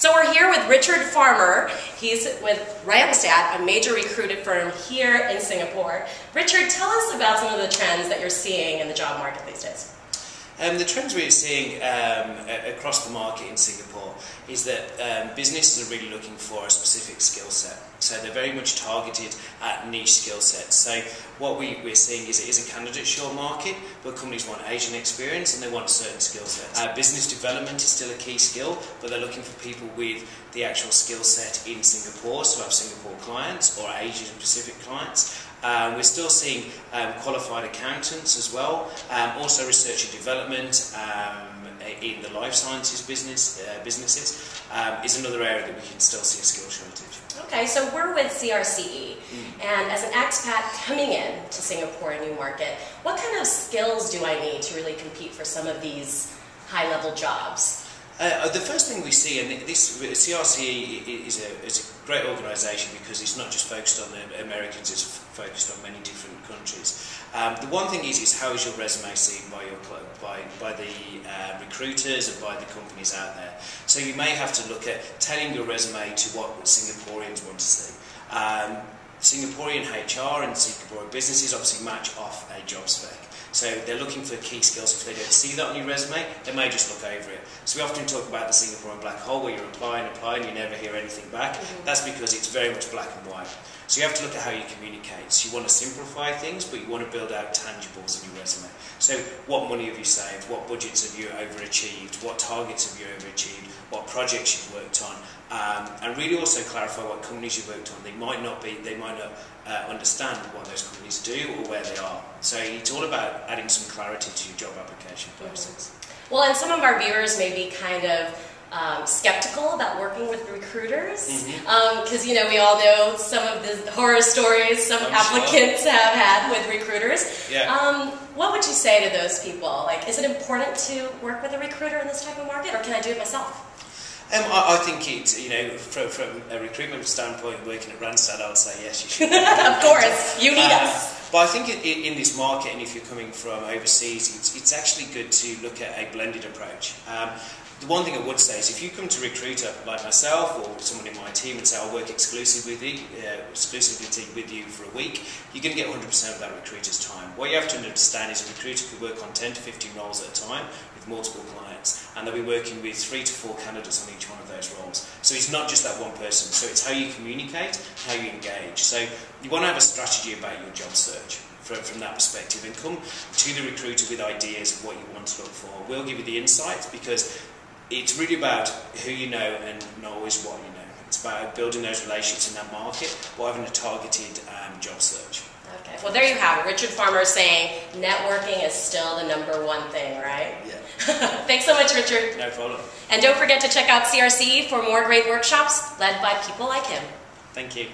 So we're here with Richard Farmer. He's with Randstad, a major recruiting firm here in Singapore. Richard, tell us about some of the trends that you're seeing in the job market these days. The trends we're seeing across the market in Singapore is that businesses are really looking for a specific skill set. So they're very much targeted at niche skill sets. So what we're seeing is it is a candidate short market, but companies want Asian experience and they want certain skill sets. Business development is still a key skill, but they're looking for people with the actual skill set in Singapore, so have Singapore clients or Asian Pacific clients. We're still seeing qualified accountants as well, also research and development in the life sciences businesses is another area that we can still see a skill shortage. Okay, so we're with CRCE, and as an expat coming in to Singapore, a new market, what kind of skills do I need to really compete for some of these high-level jobs? The first thing we see, and this CRCE is a great organisation because it's not just focused on the Americans, it's focused on many different countries. The one thing is how is your resume seen by the recruiters and by the companies out there. So you may have to look at tailoring your resume to what Singaporeans want to see. Singaporean HR and Singaporean businesses obviously match off a job spec. So they're looking for key skills. If they don't see that on your resume, they may just look over it. So we often talk about the Singaporean black hole where you're applying, you never hear anything back. That's because it's very much black and white. So you have to look at how you communicate. So you want to simplify things, but you want to build out tangibles in your resume. So what money have you saved? What budgets have you overachieved? What targets have you overachieved? What projects you've worked on? And really also clarify what companies you've worked on. They might not understand what those companies do or where they are. So it's all about adding some clarity to your job application process. Well, and some of our viewers may be kind of skeptical about working with recruiters, because you know, we all know some of the horror stories some applicants have had with recruiters. Yeah. What would you say to those people? Like, is it important to work with a recruiter in this type of market, or can I do it myself? I think it's, you know, from a recruitment standpoint, working at Randstad, I would say yes, you should. Of course, you need us. But I think in this market, and if you're coming from overseas, it's actually good to look at a blended approach. The one thing I would say is if you come to a recruiter like myself or someone in my team and say I'll work exclusively with you for a week, you're going to get 100% of that recruiter's time. What you have to understand is a recruiter could work on 10 to 15 roles at a time with multiple clients, and they'll be working with 3 to 4 candidates on each one of those roles. So it's not just that one person, so it's how you communicate, how you engage. So you want to have a strategy about your job search from that perspective and come to the recruiter with ideas of what you want to look for. We'll give you the insights because it's really about who you know and not always what you know. It's about building those relationships in that market while having a targeted job search. Okay, well there you have it. Richard Farmer saying networking is still the #1 thing, right? Yeah. Thanks so much, Richard. No problem. And don't forget to check out CRCE for more great workshops led by people like him. Thank you.